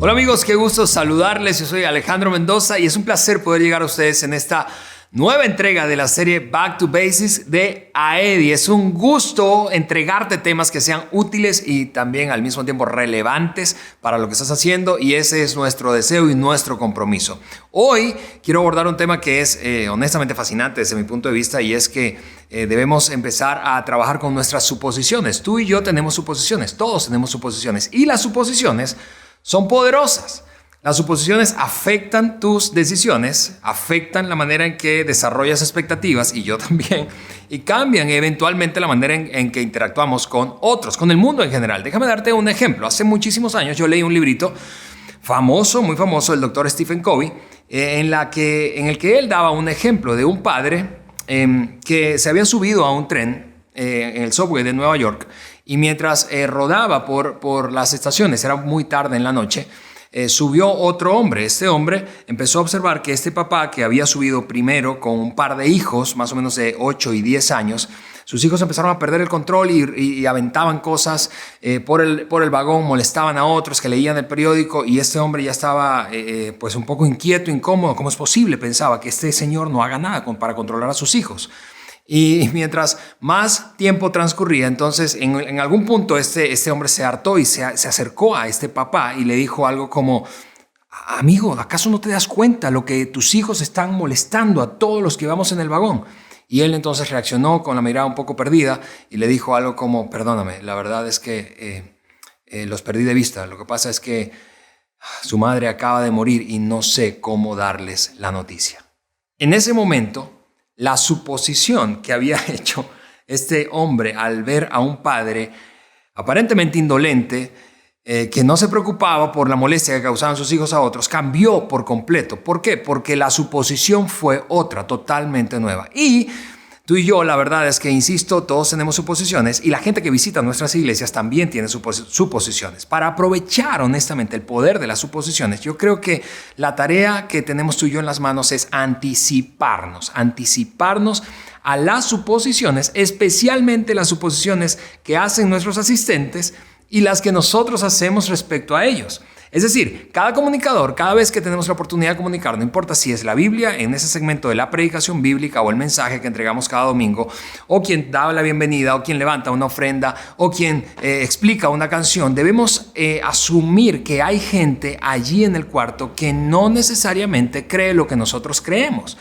Hola amigos, qué gusto saludarles. Yo soy Alejandro Mendoza y es un placer poder llegar a ustedes en esta nueva entrega de la serie Back to Basics de AEDI. Es un gusto entregarte temas que sean útiles y también al mismo tiempo relevantes para lo que estás haciendo, y ese es nuestro deseo y nuestro compromiso. Hoy quiero abordar un tema que es honestamente fascinante desde mi punto de vista, y es que debemos empezar a trabajar con nuestras suposiciones. Tú y yo tenemos suposiciones, todos tenemos suposiciones, y las suposiciones son poderosas. Las suposiciones afectan tus decisiones, afectan la manera en que desarrollas expectativas, y yo también, y cambian eventualmente la manera en que interactuamos con otros, con el mundo en general. Déjame darte un ejemplo. Hace muchísimos años yo leí un librito famoso, muy famoso, del doctor Stephen Covey, en el que él daba un ejemplo de un padre que se había subido a un tren en el subway de Nueva York, y mientras rodaba por las estaciones, era muy tarde en la noche, subió otro hombre. Este hombre empezó a observar que este papá, que había subido primero con un par de hijos, más o menos de 8 y 10 años, sus hijos empezaron a perder el control y aventaban cosas por el vagón, molestaban a otros que leían el periódico, y este hombre ya estaba pues un poco inquieto, incómodo. ¿Cómo es posible? Pensaba que este señor no haga nada para controlar a sus hijos. Y mientras más tiempo transcurría, entonces en algún punto este hombre se hartó y se acercó a este papá y le dijo algo como: amigo, ¿acaso no te das cuenta lo que tus hijos están molestando a todos los que vamos en el vagón? Y él entonces reaccionó con la mirada un poco perdida y le dijo algo como: perdóname, la verdad es que los perdí de vista. Lo que pasa es que su madre acaba de morir y no sé cómo darles la noticia. En ese momento, la suposición que había hecho este hombre al ver a un padre aparentemente indolente, que no se preocupaba por la molestia que causaban sus hijos a otros, cambió por completo. ¿Por qué? Porque la suposición fue otra, totalmente nueva. Y tú y yo, la verdad es que, insisto, todos tenemos suposiciones, y la gente que visita nuestras iglesias también tiene suposiciones. Para aprovechar honestamente el poder de las suposiciones, yo creo que la tarea que tenemos tú y yo en las manos es anticiparnos a las suposiciones, especialmente las suposiciones que hacen nuestros asistentes y las que nosotros hacemos respecto a ellos. Es decir, cada comunicador, cada vez que tenemos la oportunidad de comunicar, no importa si es la Biblia en ese segmento de la predicación bíblica, o el mensaje que entregamos cada domingo, o quien da la bienvenida, o quien levanta una ofrenda, o quien explica una canción, debemos asumir que hay gente allí en el cuarto que no necesariamente cree lo que nosotros creemos.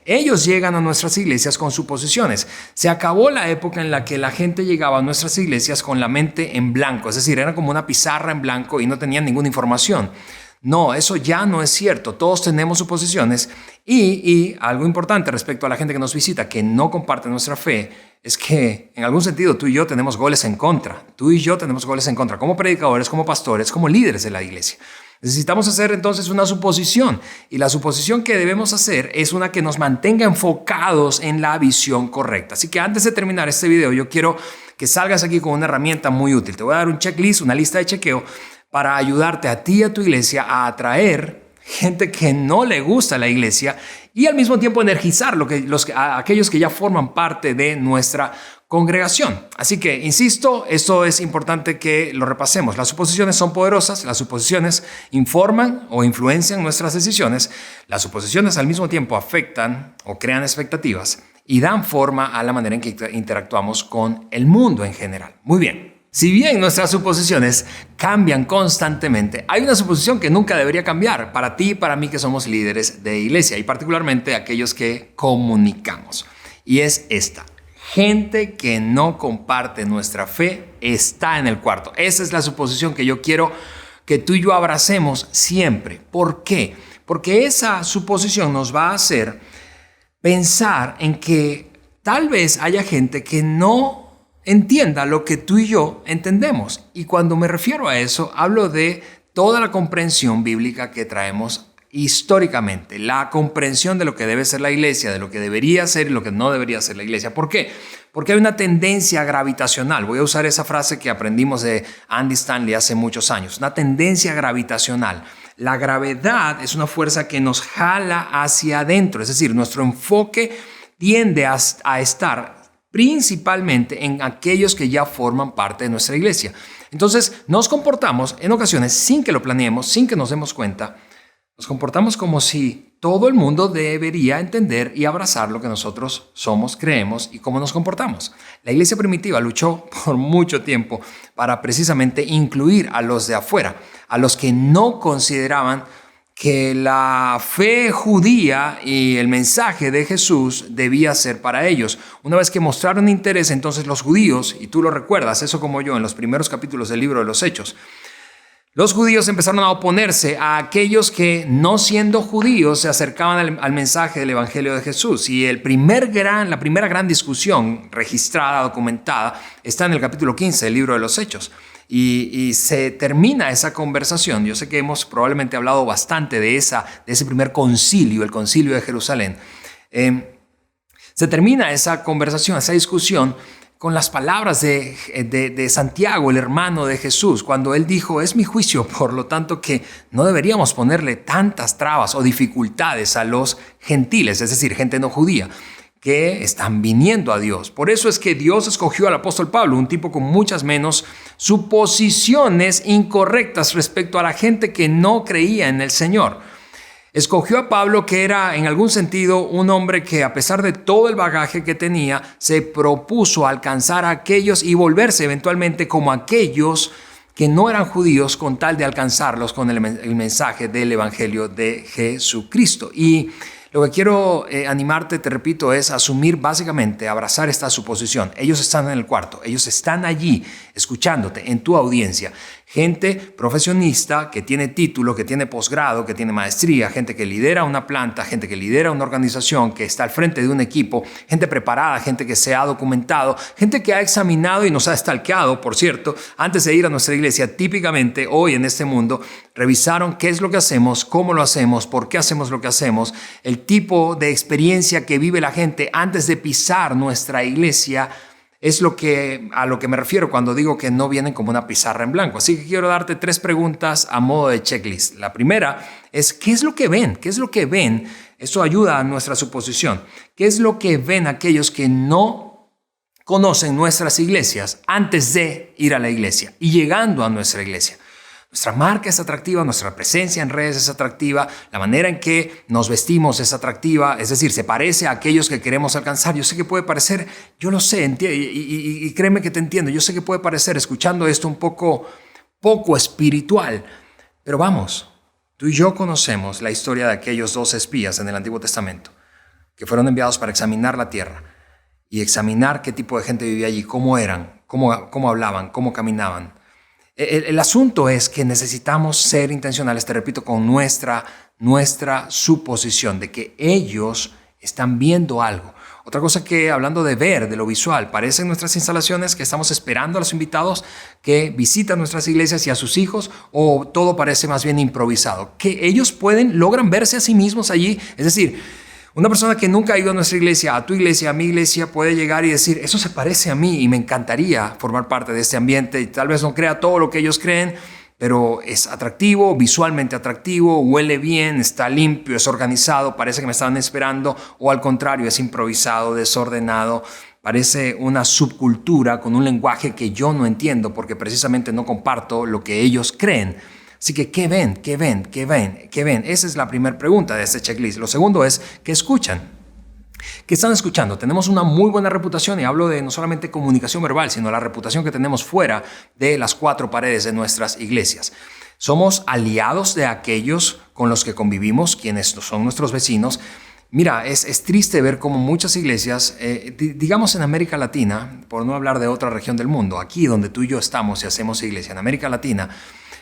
Ellos llegan a nuestras iglesias con suposiciones. Se acabó la época en la que la gente llegaba a nuestras iglesias con la mente en blanco, es decir, era como una pizarra en blanco y no tenían ninguna información. No, eso ya no es cierto. Todos tenemos suposiciones, y algo importante respecto a la gente que nos visita, que no comparte nuestra fe, es que en algún sentido tú y yo tenemos goles en contra. Tú y yo tenemos goles en contra como predicadores, como pastores, como líderes de la iglesia. Necesitamos hacer entonces una suposición, y la suposición que debemos hacer es una que nos mantenga enfocados en la visión correcta. Así que antes de terminar este video, yo quiero que salgas aquí con una herramienta muy útil. Te voy a dar un checklist, una lista de chequeo para ayudarte a ti y a tu iglesia a atraer gente que no le gusta la iglesia, y al mismo tiempo energizar a aquellos que ya forman parte de nuestra congregación. Así que, insisto, esto es importante que lo repasemos. Las suposiciones son poderosas. Las suposiciones informan o influencian nuestras decisiones. Las suposiciones al mismo tiempo afectan o crean expectativas y dan forma a la manera en que interactuamos con el mundo en general. Muy bien. Si bien nuestras suposiciones cambian constantemente, hay una suposición que nunca debería cambiar para ti y para mí, que somos líderes de iglesia, y particularmente aquellos que comunicamos. Y es esta: gente que no comparte nuestra fe está en el cuarto. Esa es la suposición que yo quiero que tú y yo abracemos siempre. ¿Por qué? Porque esa suposición nos va a hacer pensar en que tal vez haya gente que no entienda lo que tú y yo entendemos. Y cuando me refiero a eso, hablo de toda la comprensión bíblica que traemos históricamente, la comprensión de lo que debe ser la iglesia, de lo que debería ser y lo que no debería ser la iglesia. ¿Por qué? Porque hay una tendencia gravitacional. Voy a usar esa frase que aprendimos de Andy Stanley hace muchos años. Una tendencia gravitacional. La gravedad es una fuerza que nos jala hacia adentro, es decir, nuestro enfoque tiende a estar principalmente en aquellos que ya forman parte de nuestra iglesia. Entonces nos comportamos en ocasiones sin que lo planeemos, sin que nos demos cuenta. Nos comportamos como si todo el mundo debería entender y abrazar lo que nosotros somos, creemos y cómo nos comportamos. La iglesia primitiva luchó por mucho tiempo para precisamente incluir a los de afuera, a los que no consideraban que la fe judía y el mensaje de Jesús debía ser para ellos. Una vez que mostraron interés, entonces los judíos, y tú lo recuerdas, eso como yo, en los primeros capítulos del libro de los Hechos, los judíos empezaron a oponerse a aquellos que, no siendo judíos, se acercaban al mensaje del Evangelio de Jesús. Y la primera gran discusión registrada, documentada, está en el capítulo 15 del libro de los Hechos. Y se termina esa conversación. Yo sé que hemos probablemente hablado bastante de ese primer concilio, el concilio de Jerusalén. Se termina esa conversación, esa discusión, con las palabras de Santiago, el hermano de Jesús, cuando él dijo: es mi juicio, por lo tanto, que no deberíamos ponerle tantas trabas o dificultades a los gentiles, es decir, gente no judía, que están viniendo a Dios. Por eso es que Dios escogió al apóstol Pablo, un tipo con muchas menos suposiciones incorrectas respecto a la gente que no creía en el Señor. Escogió a Pablo, que era en algún sentido un hombre que, a pesar de todo el bagaje que tenía, se propuso alcanzar a aquellos y volverse eventualmente como aquellos que no eran judíos, con tal de alcanzarlos con el mensaje del Evangelio de Jesucristo. Y lo que quiero animarte, te repito, es asumir básicamente, abrazar esta suposición. Ellos están en el cuarto, ellos están allí escuchándote en tu audiencia. Gente profesionista que tiene título, que tiene posgrado, que tiene maestría, gente que lidera una planta, gente que lidera una organización, que está al frente de un equipo, gente preparada, gente que se ha documentado, gente que ha examinado y nos ha stalkeado, por cierto, antes de ir a nuestra iglesia. Típicamente hoy en este mundo revisaron qué es lo que hacemos, cómo lo hacemos, por qué hacemos lo que hacemos, el tipo de experiencia que vive la gente antes de pisar nuestra iglesia. Es a lo que me refiero cuando digo que no vienen como una pizarra en blanco. Así que quiero darte 3 preguntas a modo de checklist. La primera es: ¿qué es lo que ven? ¿Qué es lo que ven? Eso ayuda a nuestra suposición. ¿Qué es lo que ven aquellos que no conocen nuestras iglesias antes de ir a la iglesia y llegando a nuestra iglesia? Nuestra marca es atractiva, nuestra presencia en redes es atractiva, la manera en que nos vestimos es atractiva, es decir, se parece a aquellos que queremos alcanzar. Yo sé que puede parecer, yo lo sé, y créeme que te entiendo, yo sé que puede parecer, escuchando esto, un poco espiritual, pero vamos, tú y yo conocemos la historia de aquellos 2 espías en el Antiguo Testamento que fueron enviados para examinar la tierra y examinar qué tipo de gente vivía allí, cómo eran, cómo hablaban, cómo caminaban. El asunto es que necesitamos ser intencionales, te repito, con nuestra suposición de que ellos están viendo algo. Otra cosa que, hablando de ver, de lo visual, parece en nuestras instalaciones que estamos esperando a los invitados que visitan nuestras iglesias y a sus hijos, o todo parece más bien improvisado, que ellos logran verse a sí mismos allí. Es decir, una persona que nunca ha ido a nuestra iglesia, a tu iglesia, a mi iglesia, puede llegar y decir: eso se parece a mí y me encantaría formar parte de este ambiente. Y tal vez no crea todo lo que ellos creen, pero es atractivo, visualmente atractivo, huele bien, está limpio, es organizado, parece que me estaban esperando, o al contrario, es improvisado, desordenado. Parece una subcultura con un lenguaje que yo no entiendo porque precisamente no comparto lo que ellos creen. Así que, ¿qué ven? ¿Qué ven? ¿Qué ven? ¿Qué ven? Esa es la primera pregunta de este checklist. Lo segundo es: ¿qué escuchan? ¿Qué están escuchando? Tenemos una muy buena reputación, y hablo de no solamente comunicación verbal, sino la reputación que tenemos fuera de las 4 paredes de nuestras iglesias. Somos aliados de aquellos con los que convivimos, quienes son nuestros vecinos. Mira, es triste ver cómo muchas iglesias, digamos en América Latina, por no hablar de otra región del mundo, aquí donde tú y yo estamos y hacemos iglesia, en América Latina,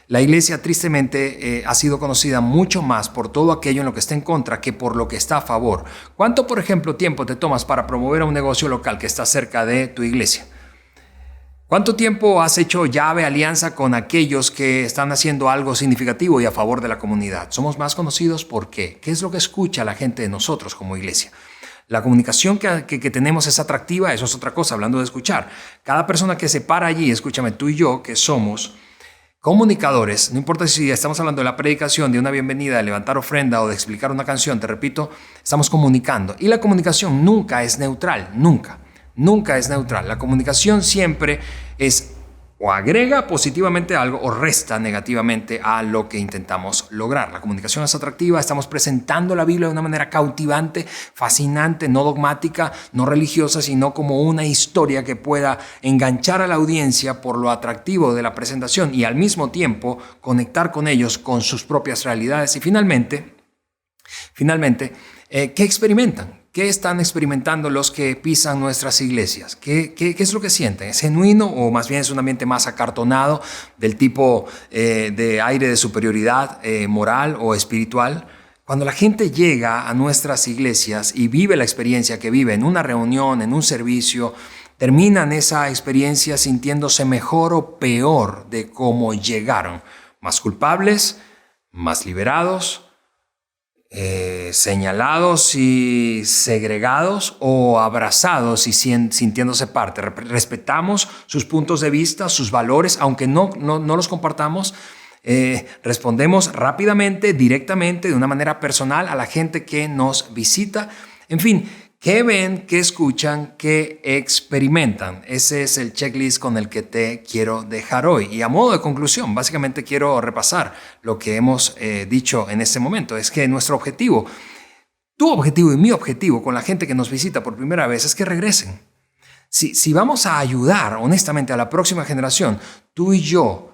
la iglesia tristemente ha sido conocida mucho más por todo aquello en lo que está en contra que por lo que está a favor. ¿Cuánto, por ejemplo, tiempo te tomas para promover a un negocio local que está cerca de tu iglesia? ¿Cuánto tiempo has hecho llave alianza con aquellos que están haciendo algo significativo y a favor de la comunidad? Somos más conocidos ¿por qué? ¿Qué es lo que escucha la gente de nosotros como iglesia? La comunicación que tenemos es atractiva, eso es otra cosa, hablando de escuchar. Cada persona que se para allí, escúchame, tú y yo, que somos comunicadores, no importa si estamos hablando de la predicación, de una bienvenida, de levantar ofrenda o de explicar una canción, te repito, estamos comunicando. Y la comunicación nunca es neutral, nunca. nunca es neutral. La comunicación siempre es o agrega positivamente algo o resta negativamente a lo que intentamos lograr. La comunicación es atractiva, estamos presentando la Biblia de una manera cautivante, fascinante, no dogmática, no religiosa, sino como una historia que pueda enganchar a la audiencia por lo atractivo de la presentación y al mismo tiempo conectar con ellos con sus propias realidades. Y finalmente, ¿qué experimentan? ¿Qué están experimentando los que pisan nuestras iglesias? ¿Qué es lo que sienten? ¿Es genuino o más bien es un ambiente más acartonado del tipo de aire de superioridad moral o espiritual? Cuando la gente llega a nuestras iglesias y vive la experiencia que vive en una reunión, en un servicio, terminan esa experiencia sintiéndose mejor o peor de cómo llegaron. Más culpables, más liberados, señalados y segregados o abrazados y sintiéndose parte. Respetamos sus puntos de vista, sus valores, aunque no los compartamos. Respondemos rápidamente, directamente, de una manera personal a la gente que nos visita. En fin, ¿qué ven, qué escuchan, qué experimentan? Ese es el checklist con el que te quiero dejar hoy. Y a modo de conclusión, básicamente quiero repasar lo que hemos dicho en este momento. Es que nuestro objetivo, tu objetivo y mi objetivo con la gente que nos visita por primera vez es que regresen. Si vamos a ayudar honestamente a la próxima generación, tú y yo,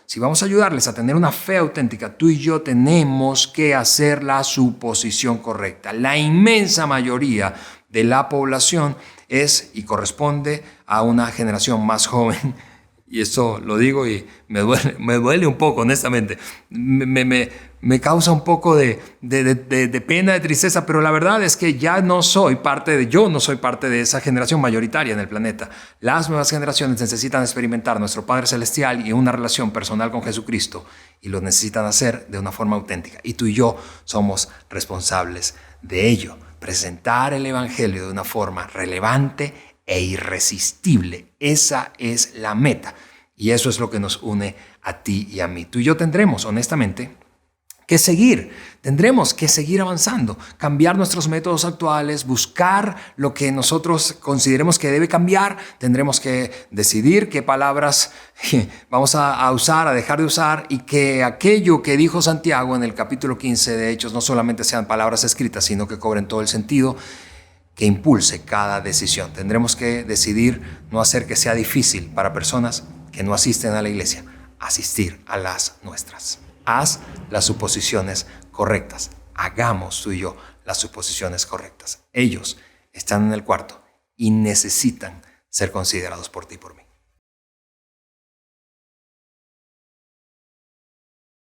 si vamos a ayudarles a tener una fe auténtica, tú y yo tenemos que hacer la suposición correcta. La inmensa mayoría de la población es y corresponde a una generación más joven. Y esto lo digo y me duele un poco, honestamente. Me causa un poco de pena, de tristeza, pero la verdad es que yo no soy parte de esa generación mayoritaria en el planeta. Las nuevas generaciones necesitan experimentar nuestro Padre Celestial y una relación personal con Jesucristo, y lo necesitan hacer de una forma auténtica. Y tú y yo somos responsables de ello. Presentar el Evangelio de una forma relevante e irresistible. Esa es la meta. Y eso es lo que nos une a ti y a mí. Tú y yo tendremos, honestamente, tendremos que seguir avanzando, cambiar nuestros métodos actuales, buscar lo que nosotros consideremos que debe cambiar. Tendremos que decidir qué palabras vamos a usar, a dejar de usar, y que aquello que dijo Santiago en el capítulo 15 de Hechos no solamente sean palabras escritas, sino que cobren todo el sentido que impulse cada decisión. Tendremos que decidir no hacer que sea difícil para personas que no asisten a la iglesia asistir a las nuestras. Haz las suposiciones correctas. Hagamos tú y yo las suposiciones correctas. Ellos están en el cuarto y necesitan ser considerados por ti y por mí.